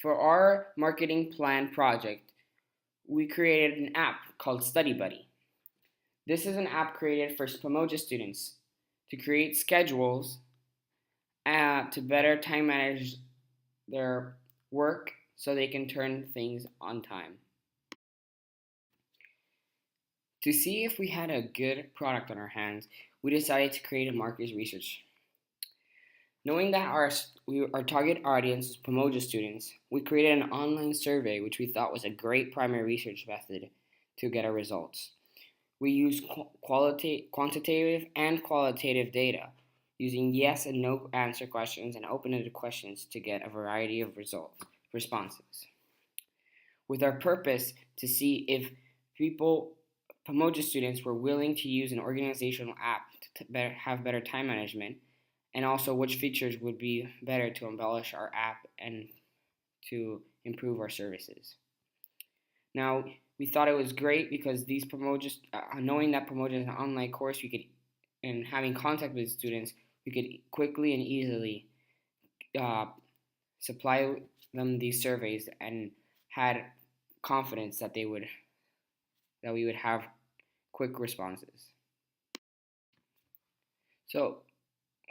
For our marketing plan project, we created an app called Study Buddy. This is an app created for Pomoja students to create schedules to better time manage their work so they can turn things on time. To see if we had a good product on our hands, we decided to create a market research. Knowing that our target audience is Pomoja students, we created an online survey which we thought was a great primary research method to get our results. We used quantitative and qualitative data, using yes and no answer questions and open-ended questions to get a variety of responses. With our purpose to see if Pomoja students were willing to use an organizational app to have better time management, and also which features would be better to embellish our app and to improve our services. Now, we thought it was great because these Pomojas, knowing that Pomoja is an online course, and having contact with students, we could quickly and easily uh, supply them these surveys and had confidence that we would have quick responses. So,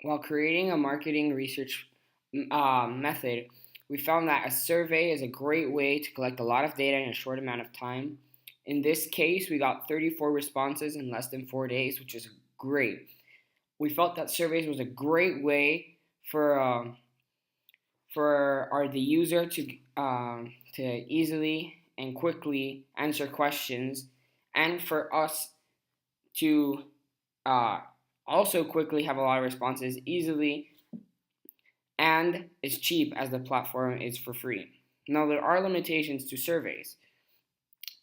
while creating a marketing research method, we found that a survey is a great way to collect a lot of data in a short amount of time. In this case, we got 34 responses in less than 4 days, which is great. We felt that surveys was a great way for the user to easily and quickly answer questions, and for us to uh, also quickly have a lot of responses easily, and is cheap as the platform is for free. Now, there are limitations to surveys.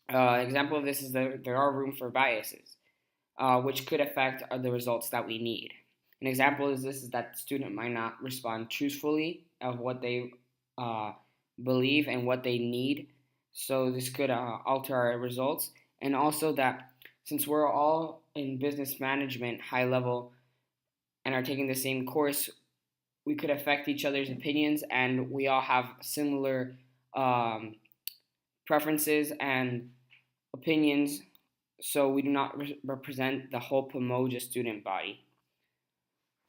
Example of this is that there are room for biases, which could affect the results that we need. An example is this is that the student might not respond truthfully of what they uh, believe and what they need. So this could alter our results. And also that since we're all in business management high level and are taking the same course, we could affect each other's opinions, and we all have similar um, preferences and opinions, so we do not represent the whole Pomoja student body.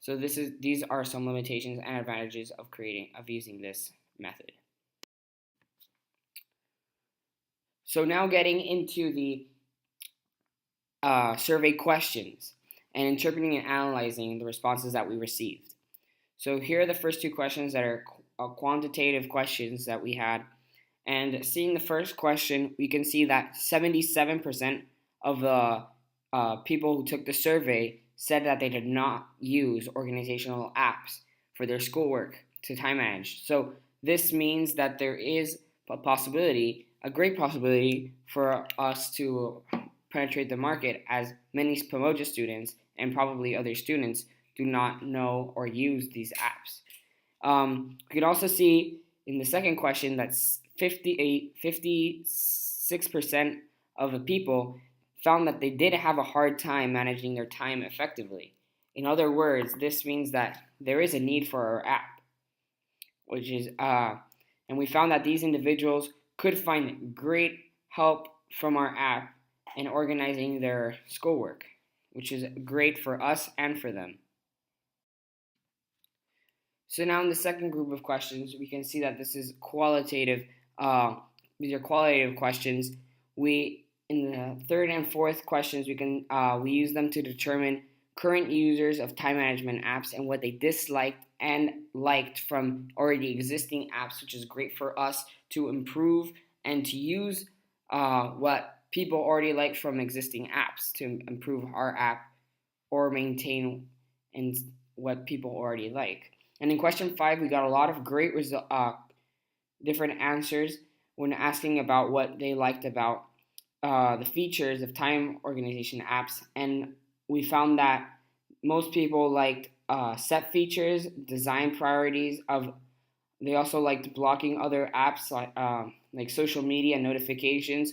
So these are some limitations and advantages of using this method. So now getting into the survey questions and interpreting and analyzing the responses that we received. So here are the first two questions that are quantitative questions that we had. And seeing the first question, we can see that 77% of the people who took the survey said that they did not use organizational apps for their schoolwork to time manage. So this means that there is a great possibility for us to penetrate the market, as many Pomoja students and probably other students do not know or use these apps. We can also see in the second question that 56% of the people found that they did have a hard time managing their time effectively. In other words, this means that there is a need for our app, which is, and we found that these individuals could find great help from our app in organizing their schoolwork, which is great for us and for them. So now in the second group of questions, we can see that this is qualitative. These are qualitative questions. We in the third and fourth questions, we use them to determine current users of time management apps and what they disliked and liked from already existing apps, which is great for us to improve and to use what people already like from existing apps to improve our app or maintain and what people already like. And in question 5, we got a lot of great different answers when asking about what they liked about the features of time organization apps. And we found that most people liked set features, design priorities of. They also liked blocking other apps like social media notifications.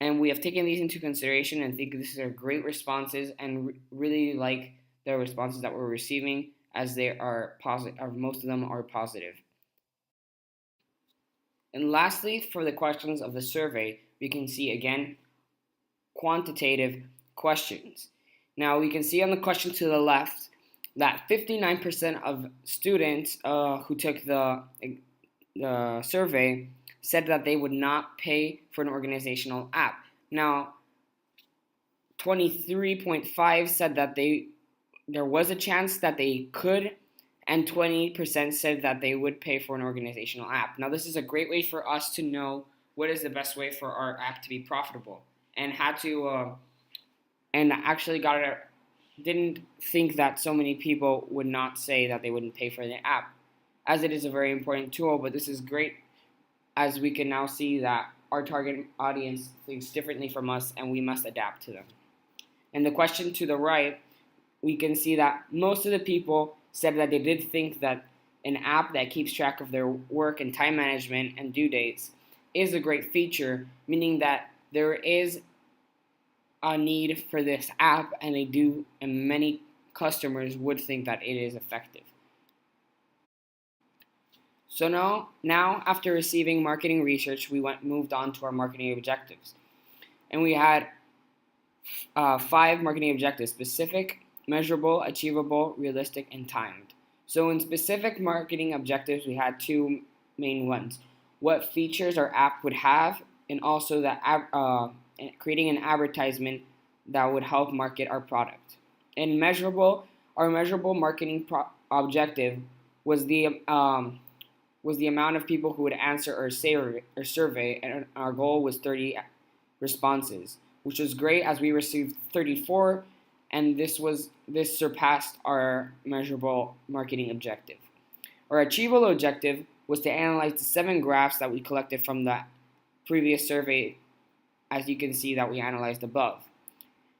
And we have taken these into consideration and think these are great responses, and really like the responses that we're receiving, as they are positive, or most of them are positive. And lastly, for the questions of the survey, we can see again quantitative questions. Now we can see on the question to the left that 59% of students who took the survey said that they would not pay for an organizational app. Now, 23.5 said that there was a chance that they could, and 20% said that they would pay for an organizational app. Now, this is a great way for us to know what is the best way for our app to be profitable, and had to and actually didn't think that so many people would not say that they wouldn't pay for the app, as it is a very important tool. But this is great, as we can now see that our target audience thinks differently from us, and we must adapt to them. And the question to the right, we can see that most of the people said that they did think that an app that keeps track of their work and time management and due dates is a great feature, meaning that there is a need for this app, and many customers would think that it is effective. So now after receiving marketing research, we moved on to our marketing objectives, and we had 5 marketing objectives: specific, measurable, achievable, realistic, and timed. So in specific marketing objectives, we had 2 main ones: what features our app would have, and also creating an advertisement that would help market our product. And our measurable marketing objective was the amount of people who would answer our survey, and our goal was 30 responses, which was great as we received 34, and this surpassed our measurable marketing objective. Our achievable objective was to analyze the 7 graphs that we collected from the previous survey, as you can see that we analyzed above.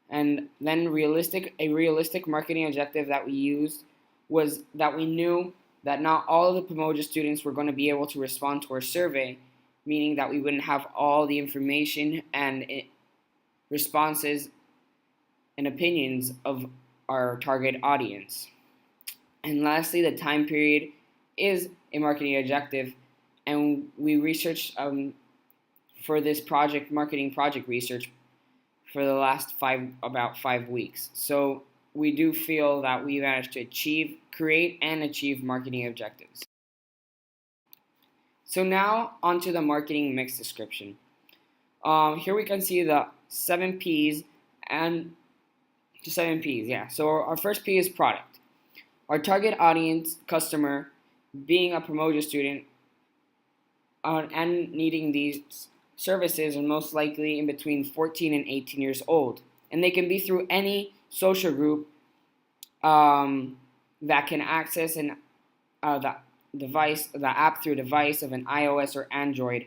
And then a realistic marketing objective that we used was that we knew that not all of the Pomoja students were going to be able to respond to our survey, meaning that we wouldn't have all the information and responses and opinions of our target audience. And lastly, the time period is a marketing objective, and we researched for this marketing project research for the last about 5 weeks. So we do feel that we managed to create and achieve marketing objectives. So now onto the marketing mix description. Here we can see the 7 P's and the 7 P's. Yeah. So our first P is product. Our target audience customer, being a Pomoja student and needing these services, are most likely in between 14 and 18 years old, and they can be through any social group that can access the app through a device of an iOS or Android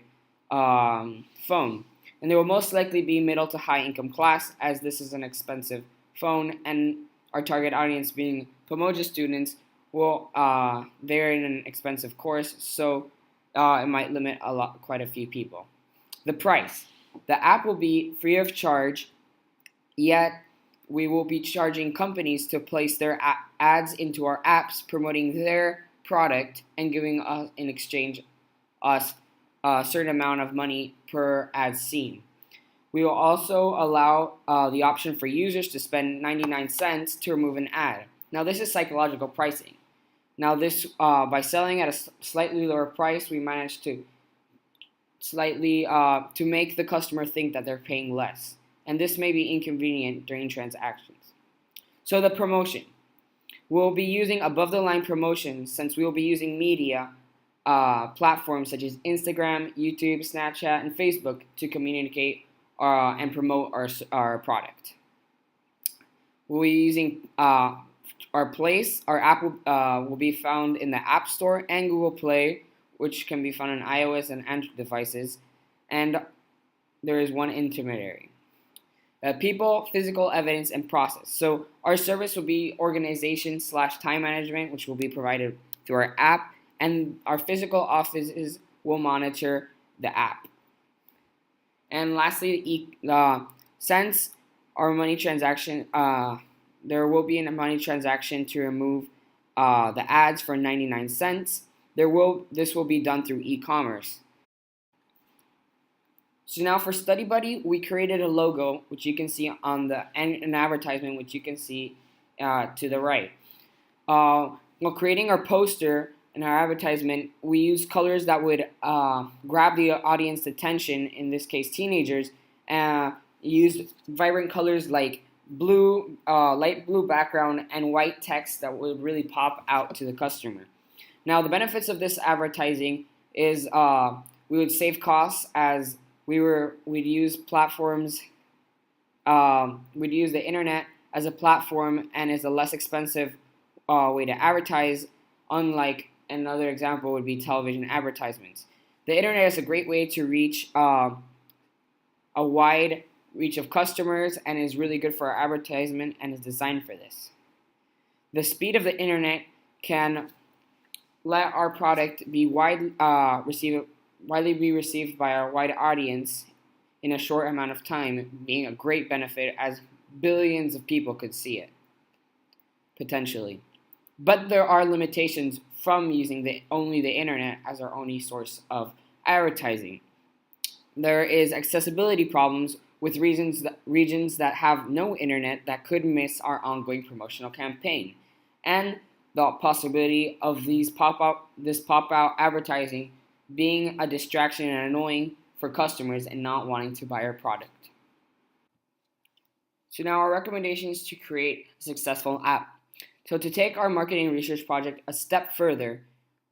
phone. And they will most likely be middle to high income class, as this is an expensive phone, and our target audience being Pomoja students, they're in an expensive course, so it might limit quite a few people. The price. The app will be free of charge, yet we will be charging companies to place their ads into our apps, promoting their product and giving us in exchange a certain amount of money per ad seen. We will also allow the option for users to spend 99 cents to remove an ad. Now, this is psychological pricing. Now, this by selling at a slightly lower price, we managed to to make the customer think that they're paying less, and this may be inconvenient during transactions. So the promotion. We'll be using above-the-line promotions, since we will be using media platforms such as Instagram, YouTube, Snapchat, and Facebook to communicate and promote our product. We'll be using our app will be found in the App Store and Google Play, which can be found on iOS and Android devices, and there is one intermediary. People, physical evidence, and process. So our service will be organization/time management, which will be provided through our app, and our physical offices will monitor the app. And lastly, since our money transaction, there will be a money transaction to remove the ads for 99 cents. This will be done through e-commerce. So now for Study Buddy, we created a logo, which you can see on the and an advertisement, which you can see to the right. While creating our poster and our advertisement, we used colors that would grab the audience attention, in this case teenagers, used vibrant colors like blue, light blue background, and white text that would really pop out to the customer. Now, the benefits of this advertising is we would save costs as we'd use platforms, we'd use the internet as a platform and is a less expensive way to advertise, unlike another example would be television advertisements. The internet is a great way to reach a wide reach of customers and is really good for our advertisement and is designed for this. The speed of the internet can let our product be widely be received by our wide audience in a short amount of time, being a great benefit as billions of people could see it, potentially. But there are limitations from using only the internet as our only source of advertising. There is accessibility problems with regions that have no internet that could miss our ongoing promotional campaign, and the possibility of this pop-out advertising being a distraction and annoying for customers and not wanting to buy our product. So now our recommendation is to create a successful app. So to take our marketing research project a step further,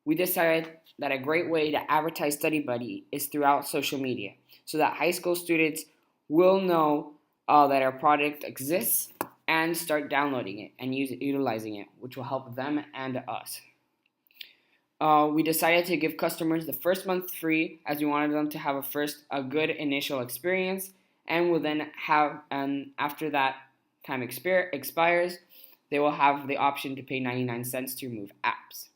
we decided that a great way to advertise Study Buddy is throughout social media, so that high school students will know that our product exists and start downloading it and utilizing it, which will help them and us. We decided to give customers the first month free, as we wanted them to have a good initial experience, and will then after that time expires, they will have the option to pay 99 cents to remove apps.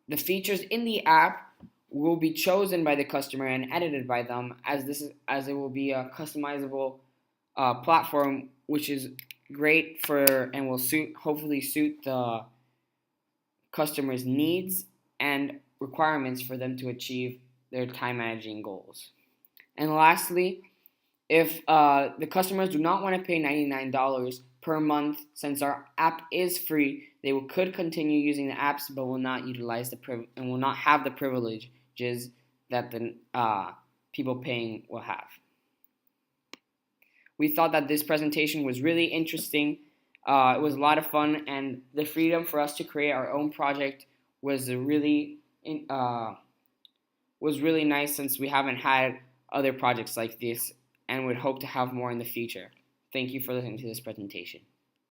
The features in the app will be chosen by the customer and edited by them, as it will be a customizable platform, which is great for and will hopefully suit the customers' needs and requirements for them to achieve their time managing goals. And lastly, if the customers do not want to pay $99 per month, since our app is free, they could continue using the apps, but will not utilize and will not have the privileges that the people paying will have. We thought that this presentation was really interesting. It was a lot of fun, and the freedom for us to create our own project was really nice, since we haven't had other projects like this and would hope to have more in the future. Thank you for listening to this presentation.